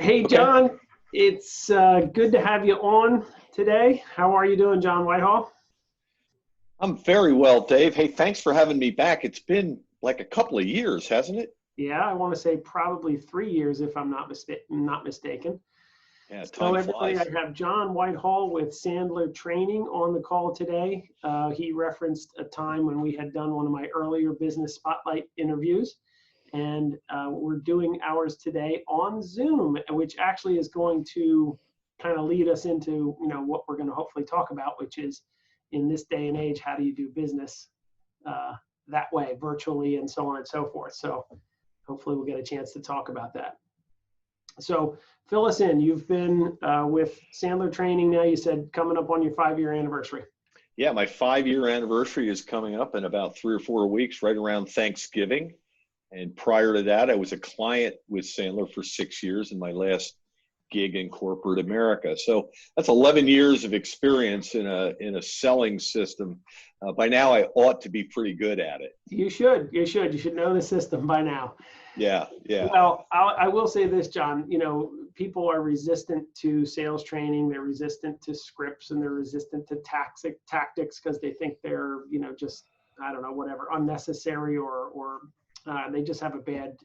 Hey, Okay. John, it's good to have you on today. How are you doing, John Whitehall? I'm very well, Dave. Hey, thanks for having me back. It's been like a couple of years, hasn't it? Yeah, I want to say probably 3 years if I'm not mistaken. Yeah, So time everybody, I flies. have John Whitehall with Sandler Training on the call today. He referenced a time when we had done one of my earlier business spotlight interviews, and we're doing ours today on Zoom, which actually is going to kind of lead us into what we're going to hopefully talk about, which is in this day and age, how do you do business uh, that way, virtually, and so on and so forth. So hopefully we'll get a chance to talk about that. So fill us in. You've been with Sandler Training now. You said coming up on your 5-year anniversary. Yeah, my 5-year anniversary is coming up in about 3 or 4 weeks, right around Thanksgiving. And prior to that, I was a client with Sandler for 6 years in my last gig in corporate America. So that's 11 years of experience in a selling system. By now, I ought to be pretty good at it. You should. You should. You should know the system by now. Yeah, yeah. Well, I will say this, John. People are resistant to sales training. They're resistant to scripts, and they're resistant to tactics because they think they're, just I don't know, whatever, unnecessary or they just have a bad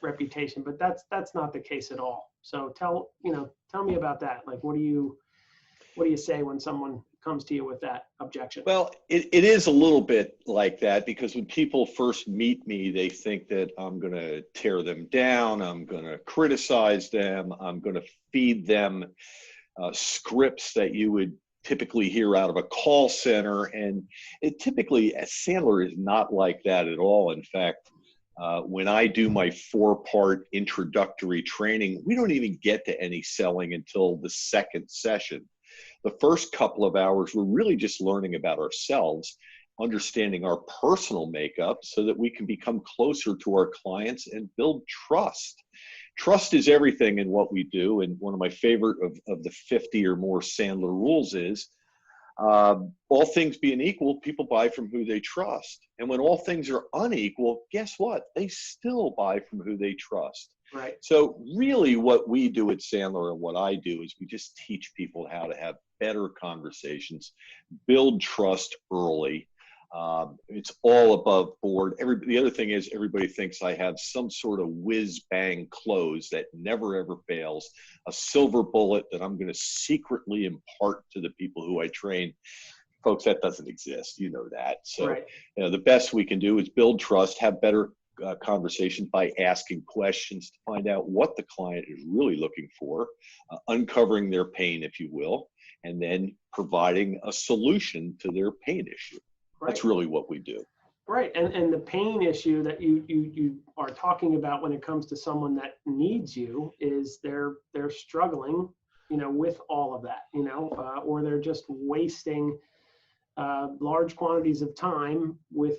reputation. But that's not the case at all. So tell me about that. Like, what do you say when someone comes to you with that objection? Well, it is a little bit like that because when people first meet me, they think that I'm going to tear them down, I'm going to criticize them, I'm going to feed them scripts that you would typically hear out of a call center. And it typically, as Sandler is not like that at all. In fact, when I do my 4-part introductory training, we don't even get to any selling until the second session. The first couple of hours, we're really just learning about ourselves, understanding our personal makeup so that we can become closer to our clients and build trust. Trust is everything in what we do. And one of my favorite of the 50 or more Sandler rules is all things being equal, people buy from who they trust. And when all things are unequal, guess what? They still buy from who they trust. Right. So really what we do at Sandler and what I do is we just teach people how to have better conversations, build trust early. It's all above board. The other thing is everybody thinks I have some sort of whiz bang close that never ever fails, a silver bullet that I'm going to secretly impart to the people who I train. Folks, that doesn't exist. You know that. So, Right. the best we can do is build trust, have better conversations by asking questions to find out what the client is really looking for, uncovering their pain, if you will, and then providing a solution to their pain issue. Right. That's really what we do. Right, and the pain issue that you are talking about when it comes to someone that needs you is they're struggling, with all of that, or they're just wasting large quantities of time with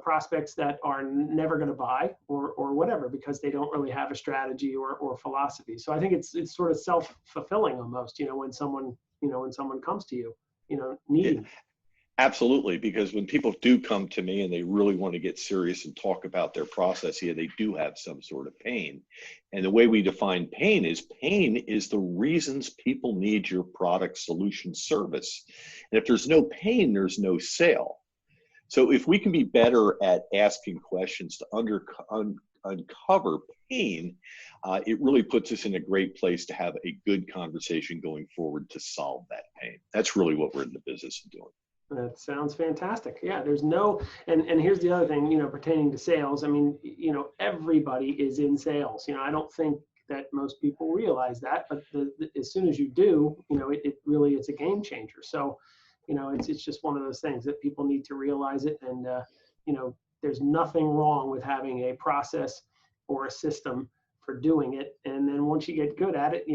prospects that are never going to buy or whatever because they don't really have a strategy or philosophy. So I think it's sort of self-fulfilling almost, when someone comes to you, Yeah, needing. absolutely. Because when people do come to me and they really want to get serious and talk about their process here, they do have some sort of pain. And the way we define pain is the reasons people need your product, solution, service. And if there's no pain, there's no sale. So if we can be better at asking questions to uncover pain, it really puts us in a great place to have a good conversation going forward to solve that pain. That's really what we're in the business of doing. That sounds fantastic. Yeah, there's no, and here's the other thing, pertaining to sales. I mean, everybody is in sales. I don't think that most people realize that, but as soon as you do, it really it's a game changer. So, it's just one of those things that people need to realize it, and there's nothing wrong with having a process or a system for doing it, and then once you get good at it,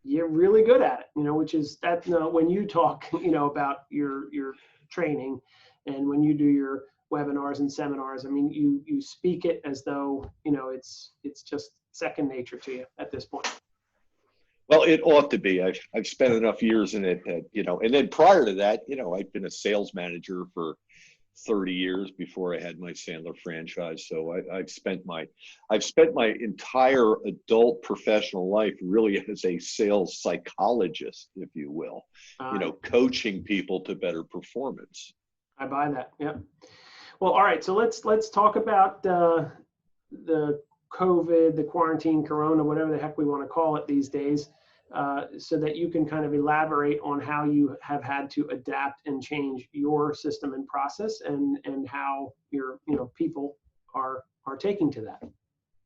you're really good at it, which is that when you talk, about your training and when you do your webinars and seminars, I mean, you speak it as though, it's just second nature to you at this point. Well, it ought to be. I've spent enough years in it that, and then prior to that, I've been a sales manager for 30 years before I had my Sandler franchise. So I've spent my entire adult professional life really as a sales psychologist, if you will, coaching people to better performance. I buy that. Yep. Well, all right. So let's talk about the COVID, the quarantine, Corona, whatever the heck we want to call it these days, so that you can kind of elaborate on how you have had to adapt and change your system and process, and how your people are taking to that.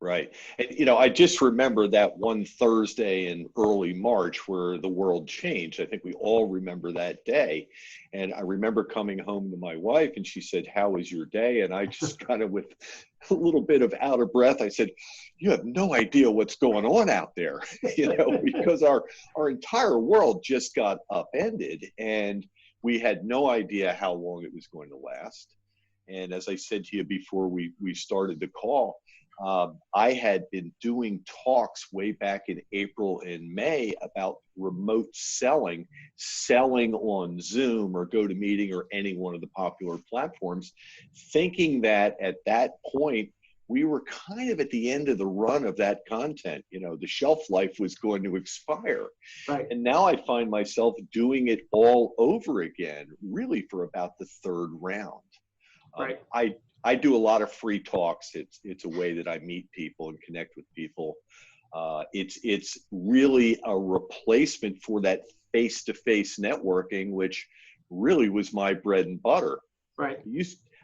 Right. And, I just remember that one Thursday in early March where the world changed. I think we all remember that day. And I remember coming home to my wife and she said, "How was your day?" And I just kind of, with a little bit of out of breath, I said, "You have no idea what's going on out there," because our entire world just got upended and we had no idea how long it was going to last. And as I said to you before we started the call, I had been doing talks way back in April and May about remote selling on Zoom or GoToMeeting or any one of the popular platforms, thinking that at that point, we were kind of at the end of the run of that content. The shelf life was going to expire. Right. And now I find myself doing it all over again, really for about the third round. Right. I do a lot of free talks. It's a way that I meet people and connect with people. It's really a replacement for that face-to-face networking, which really was my bread and butter. Right.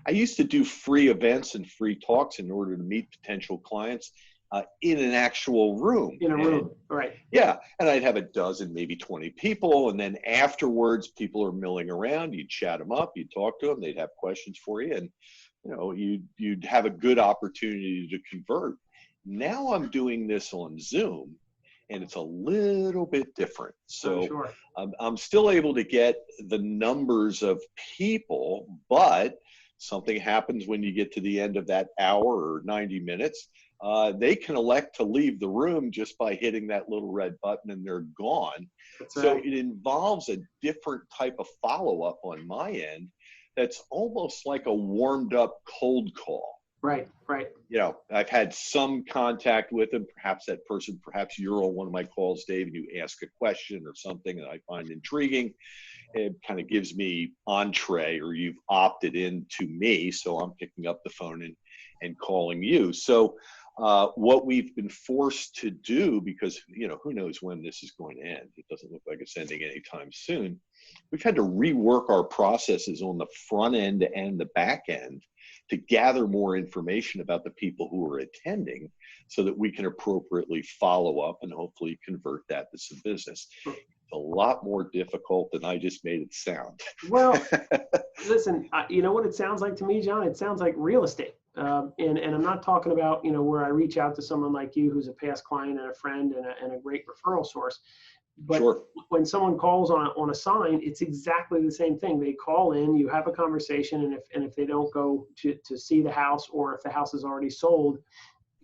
I used to do free events and free talks in order to meet potential clients in an actual room. In a room, right. Yeah, and I'd have a dozen, maybe 20 people, and then afterwards, people are milling around. You'd chat them up, you'd talk to them, they'd have questions for you, and you'd have a good opportunity to convert. Now I'm doing this on Zoom, and it's a little bit different. So sure. I'm still able to get the numbers of people, but something happens when you get to the end of that hour or 90 minutes. They can elect to leave the room just by hitting that little red button and they're gone. That's so right. It involves a different type of follow-up on my end that's almost like a warmed up cold call. Right. I've had some contact with them, perhaps that person, perhaps you're on one of my calls, Dave, and you ask a question or something that I find intriguing. It kind of gives me entree, or you've opted in to me, so I'm picking up the phone and calling you. So what we've been forced to do, because who knows when this is going to end, it doesn't look like it's ending anytime soon, we've had to rework our processes on the front end and the back end to gather more information about the people who are attending so that we can appropriately follow up and hopefully convert that to some business. It's a lot more difficult than I just made it sound. Well, listen, you know what it sounds like to me, John? It sounds like real estate. And I'm not talking about, where I reach out to someone like you who's a past client and a friend and a great referral source. But sure. When someone calls on a sign, it's exactly the same thing. They call in, you have a conversation, and if they don't go to see the house, or if the house is already sold,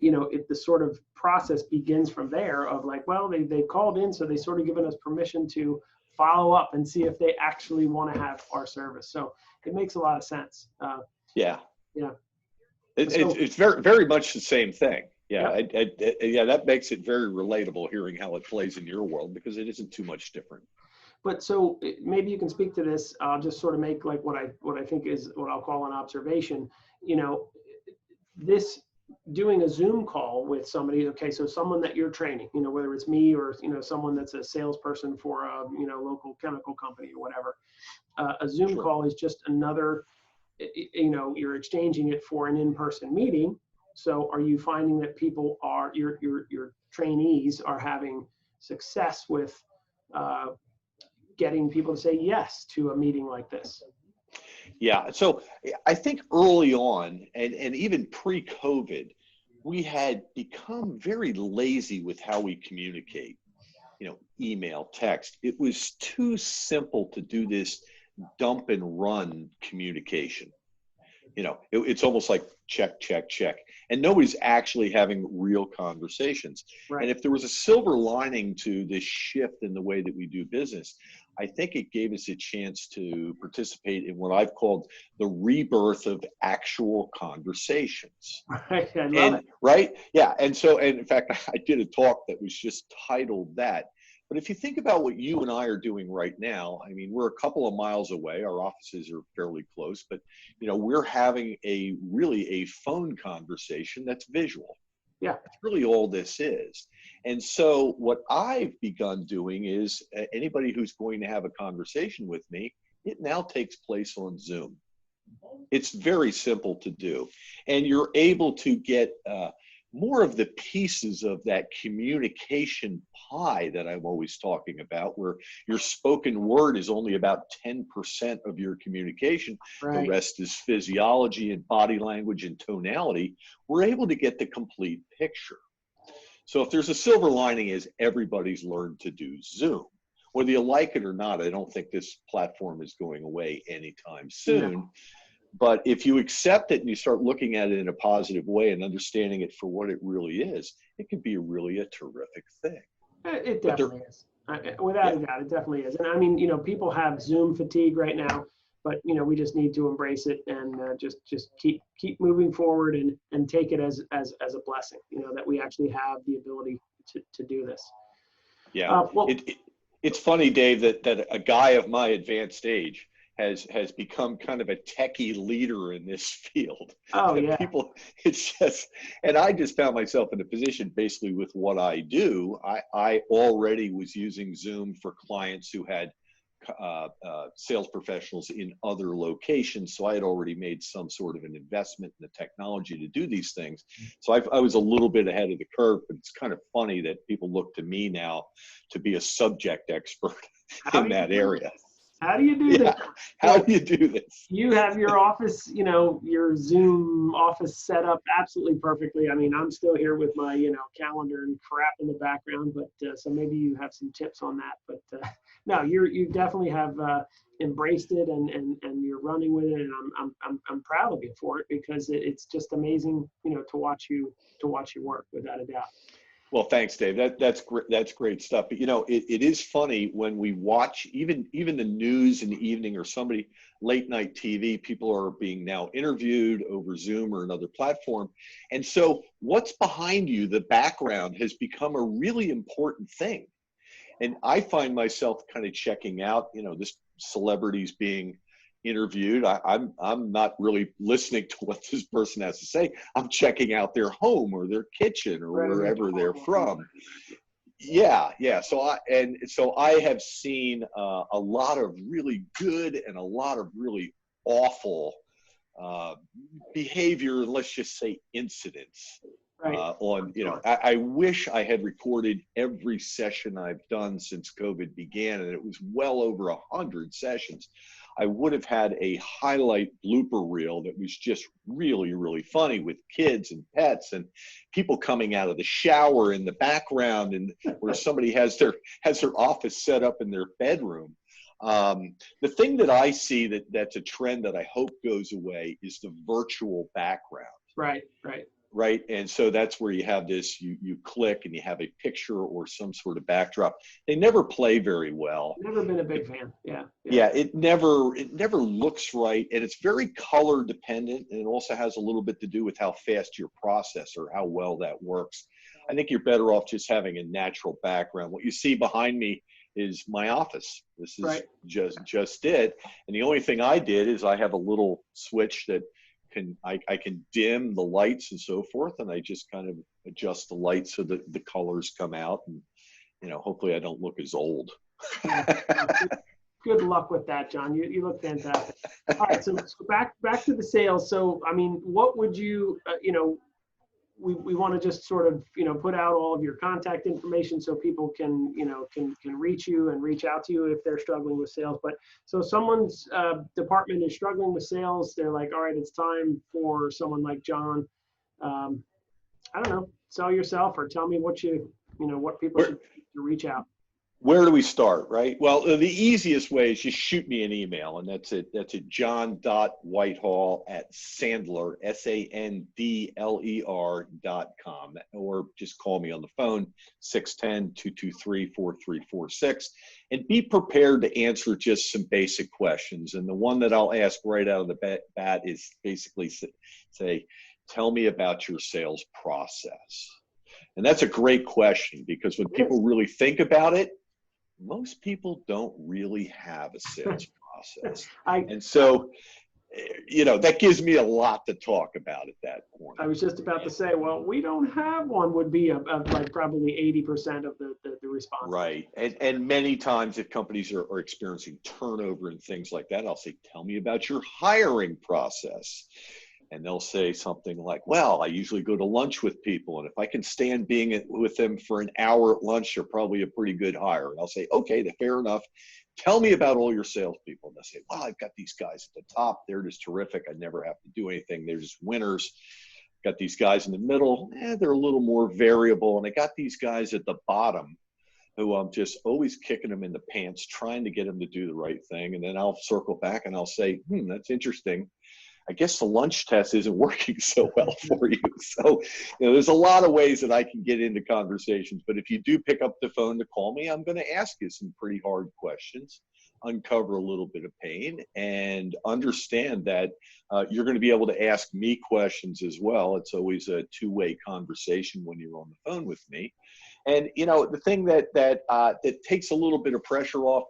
the sort of process begins from there of like, well, they called in, so they sort of given us permission to follow up and see if they actually want to have our service. So it makes a lot of sense. Yeah. So, It's very, very much the same thing. Yeah, yeah. That makes it very relatable hearing how it plays in your world, because it isn't too much different. But so maybe you can speak to this. I'll just sort of make like what I think is what I'll call an observation. This doing a Zoom call with somebody. Okay, so someone that you're training, whether it's me or someone that's a salesperson for a local chemical company or whatever. A Zoom Sure. call is just another. You're exchanging it for an in-person meeting. So are you finding that people are your trainees are having success with getting people to say yes to a meeting like this? Yeah. So I think early on, and even pre-COVID, we had become very lazy with how we communicate. Email, text. It was too simple to do this dump and run communication. It's almost like check, check, check. and nobody's actually having real conversations. Right. And if there was a silver lining to this shift in the way that we do business, I think it gave us a chance to participate in what I've called the rebirth of actual conversations. Right. I love it. Right? Yeah. And so, and in fact, I did a talk that was just titled that. But if you think about what you and I are doing right now, I mean, we're a couple of miles away. Our offices are fairly close, but we're having really a phone conversation that's visual. Yeah. That's really all this is. And so what I've begun doing is anybody who's going to have a conversation with me, it now takes place on Zoom. It's very simple to do. And you're able to get more of the pieces of that communication pie that I'm always talking about, where your spoken word is only about 10% of your communication. Right. The rest is physiology and body language and tonality. We're able to get the complete picture. So if there's a silver lining, is everybody's learned to do Zoom. Whether you like it or not, I don't think this platform is going away anytime soon. No. But if you accept it and you start looking at it in a positive way and understanding it for what it really is, it can be really a terrific thing. It definitely is. Without a doubt, it definitely is. And I mean, people have Zoom fatigue right now, but we just need to embrace it and just keep moving forward and take it as a blessing. That we actually have the ability to do this. Yeah. It's funny, Dave, that a guy of my advanced age has become kind of a techie leader in this field. Oh, yeah. People, and I just found myself in a position basically with what I do. I already was using Zoom for clients who had sales professionals in other locations. So I had already made some sort of an investment in the technology to do these things. So I was a little bit ahead of the curve, but it's kind of funny that people look to me now to be a subject expert in that area. How do you do this? How do you do this? You have your office, your Zoom office set up absolutely perfectly. I mean, I'm still here with my, calendar and crap in the background, but so maybe you have some tips on that. But no, you definitely have embraced it and you're running with it, and I'm proud of you for it, because it's just amazing, to watch you work, without a doubt. Well, thanks, Dave. That's great. That's great stuff. But it is funny when we watch even the news in the evening, or somebody late night TV. People are being now interviewed over Zoom or another platform, and so what's behind you, the background, has become a really important thing. And I find myself kind of checking out. This celebrity's being interviewed. I'm not really listening to what this person has to say. I'm checking out their home or their kitchen or wherever they're from. Yeah. So I have seen a lot of really good and a lot of really awful behavior. Let's just say incidents. I wish I had recorded every session I've done since COVID began, and it was well over 100 sessions. I would have had a highlight blooper reel that was just really, really funny, with kids and pets and people coming out of the shower in the background, and where somebody has their office set up in their bedroom. The thing that I see that's a trend that I hope goes away is the virtual background. Right. And so that's where you have this, you click and you have a picture or some sort of backdrop. They never play very well. Never been a big fan. Yeah. It never looks right. And it's very color dependent. And it also has a little bit to do with how fast your process or how well that works. I think you're better off just having a natural background. What you see behind me is my office. This is just it. And the only thing I did is I have a little switch that I can dim the lights and so forth, and I just kind of adjust the lights so that the colors come out, and hopefully I don't look as old. Good luck with that, John. You look fantastic. All right, so back to the sales. So I mean, what would you we want to just sort of put out all of your contact information so people can reach you and reach out to you if they're struggling with sales. But so someone's department is struggling with sales, they're like, all right, it's time for someone like John. I don't know, sell yourself, or tell me what what people should do to reach out. Where do we start, right? Well, the easiest way is just shoot me an email, and that's it. That's at john.whitehall@Sandler, SANDLER.com, or just call me on the phone, 610-223-4346, and be prepared to answer just some basic questions. And the one that I'll ask right out of the bat is basically say, tell me about your sales process. And that's a great question, because when people really think about it, most people don't really have a sales process. And so, that gives me a lot to talk about at that point. I was just about to say, well, we don't have one would be like probably 80% of the response. Right. And many times if companies are experiencing turnover and things like that, I'll say, tell me about your hiring process. And they'll say something like, well, I usually go to lunch with people, and if I can stand being with them for an hour at lunch, they're probably a pretty good hire. And I'll say, okay, fair enough. Tell me about all your salespeople. And they'll say, well, I've got these guys at the top. They're just terrific. I never have to do anything. They're just winners. Got these guys in the middle. They're a little more variable. And I got these guys at the bottom who I'm just always kicking them in the pants, trying to get them to do the right thing. And then I'll circle back and I'll say, that's interesting. I guess the lunch test isn't working so well for you. So, there's a lot of ways that I can get into conversations, but if you do pick up the phone to call me, I'm going to ask you some pretty hard questions, uncover a little bit of pain, and understand that you're going to be able to ask me questions as well. It's always a two-way conversation when you're on the phone with me. And, the thing that takes a little bit of pressure off,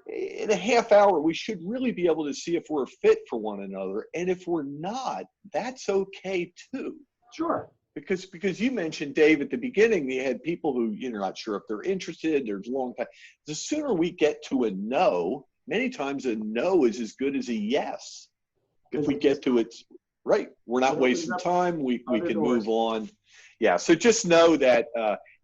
in a half hour, we should really be able to see if we're a fit for one another. And if we're not, that's okay too. Sure. Because you mentioned, Dave, at the beginning, you had people who you're not sure if they're interested. There's a long time. The sooner we get to a no, many times a no is as good as a yes. If we get to it, right, we're not wasting time. We can move on. Yeah. So just know that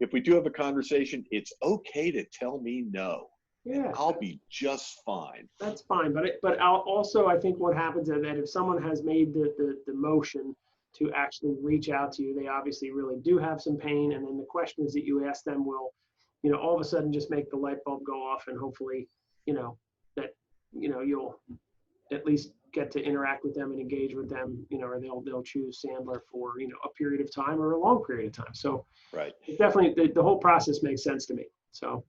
if we do have a conversation, it's okay to tell me no. Yeah, I'll be just fine. That's fine, but I'll also, I think what happens is that if someone has made the motion to actually reach out to you, they obviously really do have some pain, and then the questions that you ask them will, all of a sudden just make the light bulb go off, and hopefully, that you'll at least get to interact with them and engage with them, or they'll choose Sandler for a period of time or a long period of time. So right, definitely the whole process makes sense to me. So.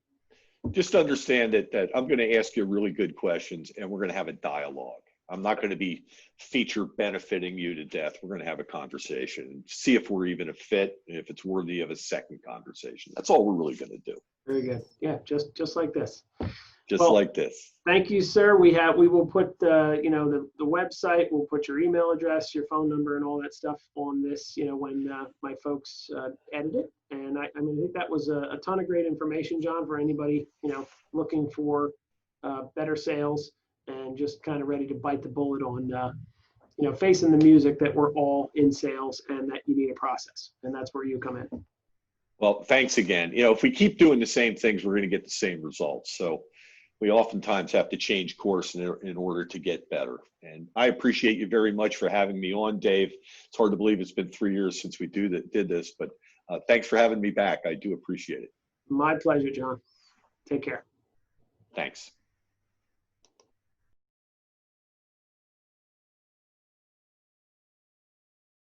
Just understand that I'm going to ask you really good questions, and we're going to have a dialogue. I'm not going to be feature benefiting you to death. We're going to have a conversation and see if we're even a fit, and if it's worthy of a second conversation. That's all we're really going to do. Very good. Yeah, just like this. Just like this. Thank you, sir. We will put the website, we'll put your email address, your phone number, and all that stuff on this, when my folks edit it. And I think that was a ton of great information, John, for anybody, looking for better sales and just kind of ready to bite the bullet on, facing the music that we're all in sales and that you need a process. And that's where you come in. Well, thanks again. If we keep doing the same things, we're going to get the same results. So we oftentimes have to change course in order to get better. And I appreciate you very much for having me on, Dave. It's hard to believe it's been 3 years since we did this, but thanks for having me back. I do appreciate it. My pleasure, John. Take care. Thanks.